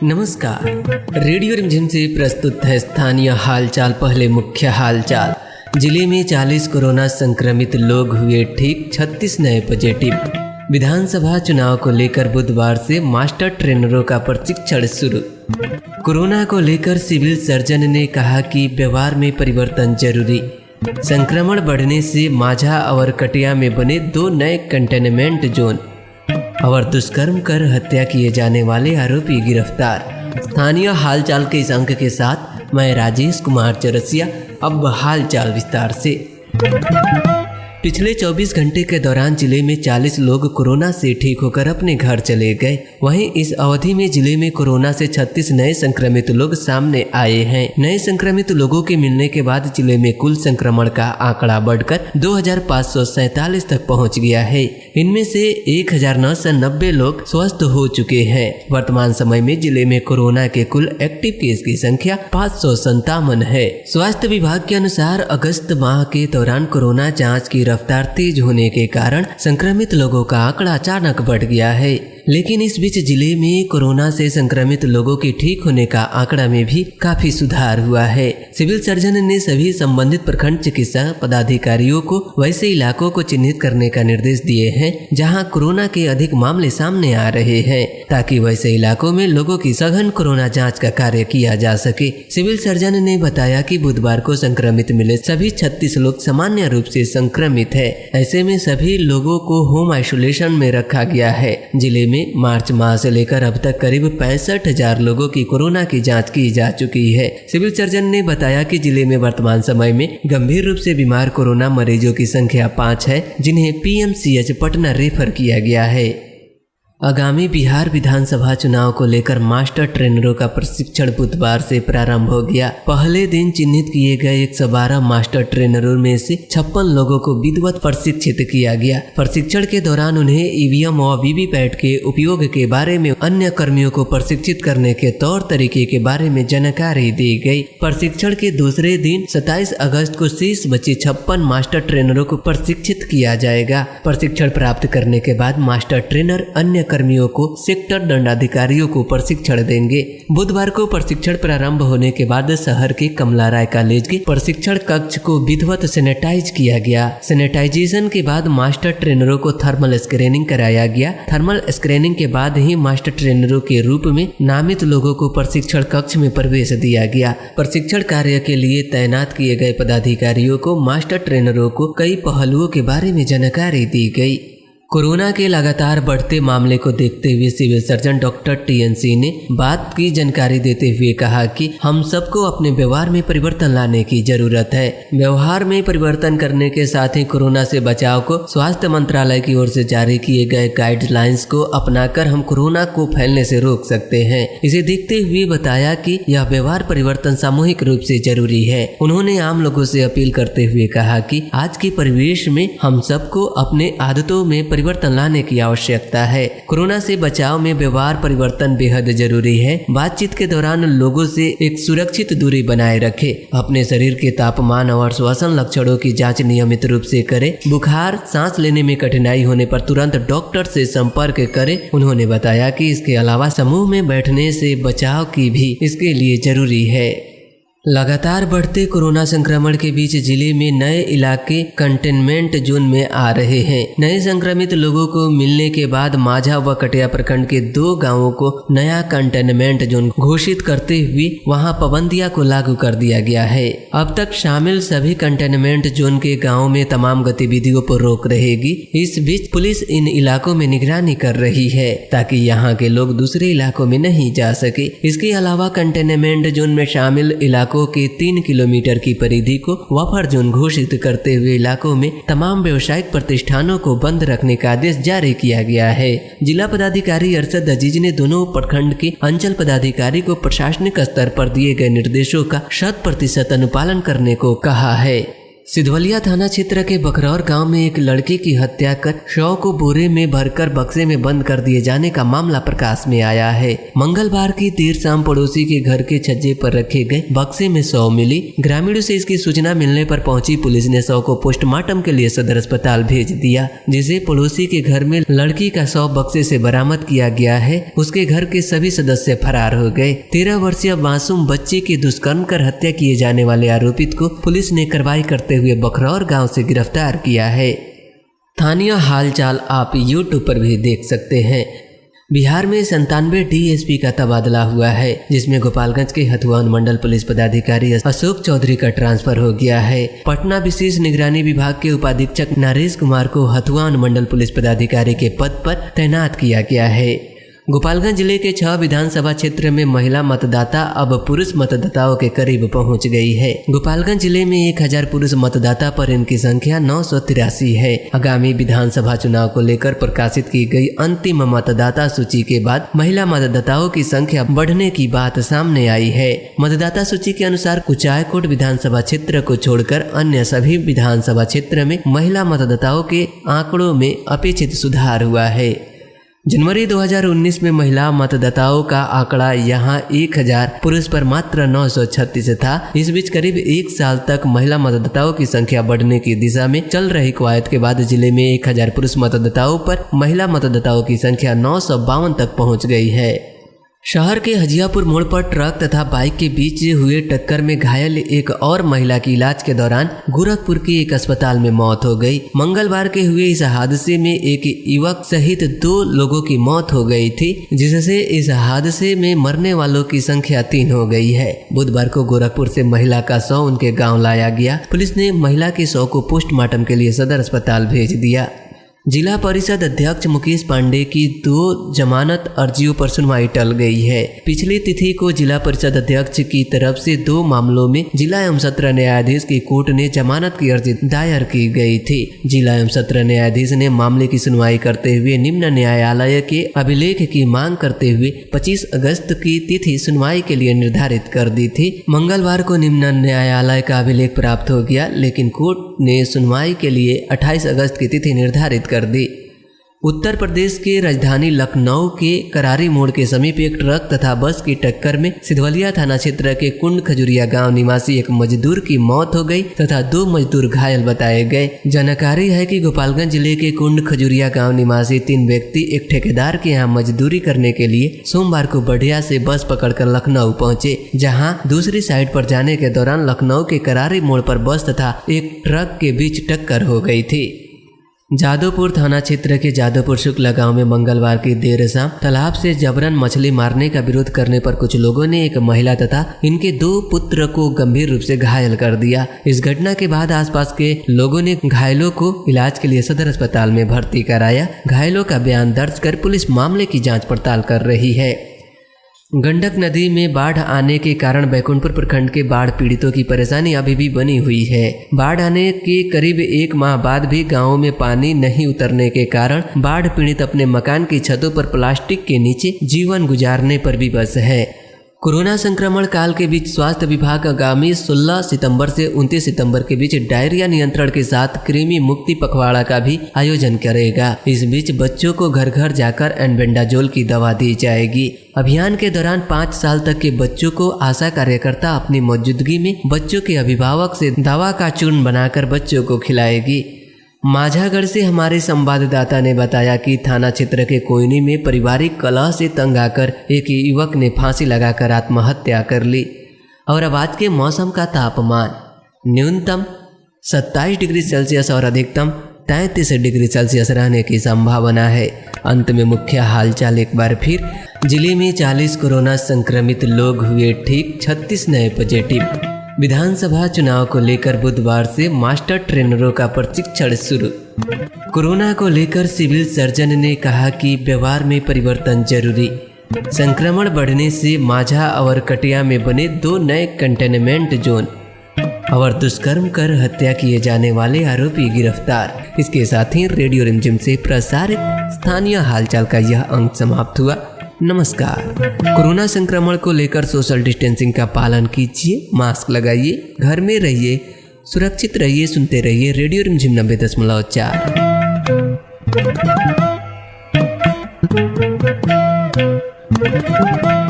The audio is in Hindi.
नमस्कार, रेडियो रिमझिम से प्रस्तुत है स्थानीय हालचाल। पहले मुख्य हालचाल। जिले में 40 कोरोना संक्रमित लोग हुए ठीक, 36 नए पॉजिटिव। विधानसभा चुनाव को लेकर बुधवार से मास्टर ट्रेनरों का प्रशिक्षण शुरू। कोरोना को लेकर सिविल सर्जन ने कहा कि व्यवहार में परिवर्तन जरूरी। संक्रमण बढ़ने से माझा और कटिया में बने 2 नए कंटेनमेंट जोन। और दुष्कर्म कर हत्या किए जाने वाले आरोपी गिरफ्तार। स्थानीय हालचाल के इस अंक के साथ मैं राजेश कुमार चौरसिया। अब हालचाल विस्तार से। पिछले 24 घंटे के दौरान जिले में 40 लोग कोरोना से ठीक होकर अपने घर चले गए। वहीं इस अवधि में जिले में कोरोना से 36 नए संक्रमित लोग सामने आए हैं। नए संक्रमित लोगों के मिलने के बाद जिले में कुल संक्रमण का आंकड़ा बढ़कर 2547 तक पहुंच गया है। इनमें से 1990 लोग स्वस्थ हो चुके हैं। वर्तमान समय में जिले में कोरोना के कुल एक्टिव केस की संख्या 557 है। स्वास्थ्य विभाग के अनुसार अगस्त माह के दौरान कोरोना जाँच की रफ्तार तेज होने के कारण संक्रमित लोगों का आंकड़ा अचानक बढ़ गया है। लेकिन इस बीच जिले में कोरोना से संक्रमित लोगों के ठीक होने का आंकड़ा में भी काफी सुधार हुआ है। सिविल सर्जन ने सभी संबंधित प्रखंड चिकित्सा पदाधिकारियों को वैसे इलाकों को चिन्हित करने का निर्देश दिए हैं जहां कोरोना के अधिक मामले सामने आ रहे हैं, ताकि वैसे इलाकों में लोगों की सघन कोरोना जाँच का कार्य किया जा सके। सिविल सर्जन ने बताया कि बुधवार को संक्रमित मिले सभी 36 लोग सामान्य रूप से संक्रमित है। ऐसे में सभी लोगों को होम आइसोलेशन में रखा गया है। जिले में मार्च माह से लेकर अब तक करीब 65,000 लोगों की कोरोना की जांच की जा चुकी है। सिविल सर्जन ने बताया कि जिले में वर्तमान समय में गंभीर रूप से बीमार कोरोना मरीजों की संख्या 5 है, जिन्हें पीएमसीएच पटना रेफर किया गया है। आगामी बिहार विधानसभा चुनाव को लेकर मास्टर ट्रेनरों का प्रशिक्षण बुधवार से प्रारंभ हो गया। पहले दिन चिन्हित किए गए 112 मास्टर ट्रेनरों में से 56 लोगों को विधिवत प्रशिक्षित किया गया। प्रशिक्षण के दौरान उन्हें ईवीएम और वीवीपैट के उपयोग के बारे में, अन्य कर्मियों को प्रशिक्षित करने के तौर तरीके के बारे में जानकारी दी गई। प्रशिक्षण के दूसरे दिन 27 अगस्त को शेष बचे 56 मास्टर ट्रेनरों को प्रशिक्षित किया जाएगा। प्रशिक्षण प्राप्त करने के बाद मास्टर ट्रेनर अन्य कर्मियों को सेक्टर दंडाधिकारियों को प्रशिक्षण देंगे। बुधवार को प्रशिक्षण प्रारंभ होने के बाद शहर के कमला राय कॉलेज के प्रशिक्षण कक्ष को विधिवत सैनिटाइज किया गया। सैनिटाइजेशन के बाद मास्टर ट्रेनरों को थर्मल स्क्रीनिंग कराया गया। थर्मल स्क्रीनिंग के बाद ही मास्टर ट्रेनरों के रूप में नामित लोगों को प्रशिक्षण कक्ष में प्रवेश दिया गया। प्रशिक्षण कार्य के लिए तैनात किए गए पदाधिकारियों को मास्टर ट्रेनरों को कई पहलुओं के बारे में जानकारी दी गई। कोरोना के लगातार बढ़ते मामले को देखते हुए civil surgeon doctor TN Singh ने बात की जानकारी देते हुए कहा कि हम सबको अपने व्यवहार में परिवर्तन लाने की जरूरत है। व्यवहार में परिवर्तन करने के साथ ही कोरोना से बचाव को स्वास्थ्य मंत्रालय की ओर से जारी किए गए गाइडलाइंस को अपनाकर हम कोरोना को फैलने से रोक सकते हैं। इसे देखते हुए बताया कि यह व्यवहार परिवर्तन सामूहिक रूप से जरूरी है। उन्होंने आम लोगों से अपील करते हुए कहा कि आज के परिवेश में हम सबको अपने आदतों में परिवर्तन लाने की आवश्यकता है। कोरोना से बचाव में व्यवहार परिवर्तन बेहद जरूरी है। बातचीत के दौरान लोगों से एक सुरक्षित दूरी बनाए रखें। अपने शरीर के तापमान और श्वसन लक्षणों की जांच नियमित रूप से करें। बुखार, सांस लेने में कठिनाई होने पर तुरंत डॉक्टर से संपर्क करें। उन्होंने बताया कि इसके अलावा समूह में बैठने से बचाव की भी इसके लिए जरूरी है। लगातार बढ़ते कोरोना संक्रमण के बीच जिले में नए इलाके कंटेनमेंट जोन में आ रहे हैं। नए संक्रमित लोगों को मिलने के बाद माझा व कटिया प्रखंड के 2 गांवों को नया कंटेनमेंट जोन घोषित करते हुए वहां पाबंदियां को लागू कर दिया गया है। अब तक शामिल सभी कंटेनमेंट जोन के गाँव में तमाम गतिविधियों पर रोक रहेगी। इस बीच पुलिस इन इलाकों में निगरानी कर रही है ताकि यहाँ के लोग दूसरे इलाकों में नहीं जा सके। इसके अलावा कंटेनमेंट जोन में शामिल इलाकों के 3 किलोमीटर की परिधि को बफर जोन घोषित करते हुए इलाकों में तमाम व्यावसायिक प्रतिष्ठानों को बंद रखने का आदेश जारी किया गया है। जिला पदाधिकारी अरशद अजीज ने दोनों प्रखंड के अंचल पदाधिकारी को प्रशासनिक स्तर पर दिए गए निर्देशों का 100% अनुपालन करने को कहा है। सिधवलिया थाना क्षेत्र के बखरौर गांव में एक लड़की की हत्या कर शव को बोरे में भरकर बक्से में बंद कर दिए जाने का मामला प्रकाश में आया है। मंगलवार की देर शाम पड़ोसी के घर के छज्जे पर रखे गए बक्से में शव मिली। ग्रामीणों से इसकी सूचना मिलने पर पहुंची पुलिस ने शव को पोस्टमार्टम के लिए सदर अस्पताल भेज दिया, जिसे पड़ोसी के घर में लड़की का शव बक्से से बरामद किया गया है। उसके घर के सभी सदस्य फरार हो गए। 13 वर्षीय मासूम बच्ची की दुष्कर्म कर हत्या किए जाने वाले आरोपित को पुलिस ने कार्रवाई करते हुए बखरौर गांव से गिरफ्तार किया है। स्थानीय हालचाल आप यूट्यूब पर भी देख सकते हैं। बिहार में 97 डीएसपी का तबादला हुआ है, जिसमें गोपालगंज के हथुआ अनुमंडल पुलिस पदाधिकारी अशोक चौधरी का ट्रांसफर हो गया है। पटना विशेष निगरानी विभाग के उपाधीक्षक नरेश कुमार को हथुआ अनुमंडल पुलिस पदाधिकारी के पद पर तैनात किया गया है। गोपालगंज जिले के 6 विधानसभा क्षेत्र में महिला मतदाता अब पुरुष मतदाताओं के करीब पहुंच गई है। गोपालगंज जिले में 1000 पुरुष मतदाता पर इनकी संख्या 983 है। आगामी विधानसभा चुनाव को लेकर प्रकाशित की गई अंतिम मतदाता सूची के बाद महिला मतदाताओं की संख्या बढ़ने की बात सामने आई है। मतदाता सूची के अनुसार कुचायकोट विधानसभा क्षेत्र को छोड़कर अन्य सभी विधानसभा क्षेत्र में महिला मतदाताओं के आंकड़ों में अपेक्षित सुधार हुआ है। जनवरी 2019 में महिला मतदाताओं का आंकड़ा यहां 1000 पुरुष पर मात्र 936 था। इस बीच करीब 1 साल तक महिला मतदाताओं की संख्या बढ़ने की दिशा में चल रही कवायद के बाद जिले में 1000 पुरुष मतदाताओं पर महिला मतदाताओं की संख्या 952 तक पहुंच गई है। शहर के हजियापुर मोड़ पर ट्रक तथा बाइक के बीच हुए टक्कर में घायल एक और महिला की इलाज के दौरान गोरखपुर के एक अस्पताल में मौत हो गई। मंगलवार के हुए इस हादसे में एक युवक सहित 2 लोगों की मौत हो गई थी, जिससे इस हादसे में मरने वालों की संख्या 3 हो गई है। बुधवार को गोरखपुर से महिला का शव उनके गाँव लाया गया। पुलिस ने महिला के शव को पोस्टमार्टम के लिए सदर अस्पताल भेज दिया। जिला परिषद अध्यक्ष मुकेश पांडे की 2 जमानत अर्जियों पर सुनवाई टल गई है। पिछली तिथि को जिला परिषद अध्यक्ष की तरफ से 2 मामलों में जिला एवं सत्र न्यायाधीश की कोर्ट ने जमानत की अर्जी दायर की गई थी। जिला एवं सत्र न्यायाधीश ने मामले की सुनवाई करते हुए निम्न न्यायालय के अभिलेख की मांग करते हुए 25 अगस्त की तिथि सुनवाई के लिए निर्धारित कर दी थी। मंगलवार को निम्न न्यायालय का अभिलेख प्राप्त हो गया, लेकिन कोर्ट ने सुनवाई के लिए 28 अगस्त की तिथि निर्धारित कर दी। उत्तर प्रदेश के राजधानी लखनऊ के करारी मोड़ के समीप एक ट्रक तथा बस की टक्कर में सिधवलिया थाना क्षेत्र के कुंड खजुरिया गांव निवासी एक मजदूर की मौत हो गई तथा 2 मजदूर घायल बताए गए। जानकारी है कि गोपालगंज जिले के कुंड खजुरिया गांव निवासी 3 व्यक्ति एक ठेकेदार के यहाँ मजदूरी करने के लिए सोमवार को बढ़िया से बस पकड़कर लखनऊ पहुंचे, जहां दूसरी साइड पर जाने के दौरान लखनऊ के करारी मोड़ पर बस तथा एक ट्रक के बीच टक्कर हो गई थी। जादवपुर थाना क्षेत्र के जादवपुर शुक्ला गांव में मंगलवार की देर शाम तालाब से जबरन मछली मारने का विरोध करने पर कुछ लोगों ने एक महिला तथा इनके 2 पुत्र को गंभीर रूप से घायल कर दिया। इस घटना के बाद आसपास के लोगों ने घायलों को इलाज के लिए सदर अस्पताल में भर्ती कराया। घायलों का बयान दर्ज कर पुलिस मामले की जाँच पड़ताल कर रही है। गंडक नदी में बाढ़ आने के कारण बैकुंठपुर प्रखंड के बाढ़ पीड़ितों की परेशानी अभी भी बनी हुई है। बाढ़ आने के करीब 1 माह बाद भी गांवों में पानी नहीं उतरने के कारण बाढ़ पीड़ित अपने मकान की छतों पर प्लास्टिक के नीचे जीवन गुजारने पर विवश है। कोरोना संक्रमण काल के बीच स्वास्थ्य विभाग आगामी 16 सितंबर से 29 सितंबर के बीच डायरिया नियंत्रण के साथ कृमि मुक्ति पखवाड़ा का भी आयोजन करेगा। इस बीच बच्चों को घर घर जाकर एल्बेंडाजोल की दवा दी जाएगी। अभियान के दौरान 5 साल तक के बच्चों को आशा कार्यकर्ता अपनी मौजूदगी में बच्चों के अभिभावक से दवा का चूर्ण बनाकर बच्चों को खिलाएगी। माझागढ़ से हमारे संवाददाता ने बताया कि थाना क्षेत्र के कोयनी में पारिवारिक कलह से तंग आकर एक युवक ने फांसी लगाकर आत्महत्या कर ली। और अब आज के मौसम का तापमान न्यूनतम 27 डिग्री सेल्सियस और अधिकतम 33 डिग्री सेल्सियस रहने की संभावना है। अंत में मुख्य हालचाल एक बार फिर। जिले में 40 कोरोना संक्रमित लोग हुए ठीक, 36 नए पॉजिटिव। विधानसभा चुनाव को लेकर बुधवार से मास्टर ट्रेनरों का प्रशिक्षण शुरू। कोरोना को लेकर सिविल सर्जन ने कहा कि व्यवहार में परिवर्तन जरूरी। संक्रमण बढ़ने से माझा और कटिया में बने 2 नए कंटेनमेंट जोन। और दुष्कर्म कर हत्या किए जाने वाले आरोपी गिरफ्तार। इसके साथ ही रेडियो रिमझिम से प्रसारित स्थानीय हालचाल का यह अंक समाप्त हुआ। नमस्कार। कोरोना संक्रमण को लेकर सोशल डिस्टेंसिंग का पालन कीजिए, मास्क लगाइए, घर में रहिए, सुरक्षित रहिए, सुनते रहिए रेडियो रिमझिम 90.4।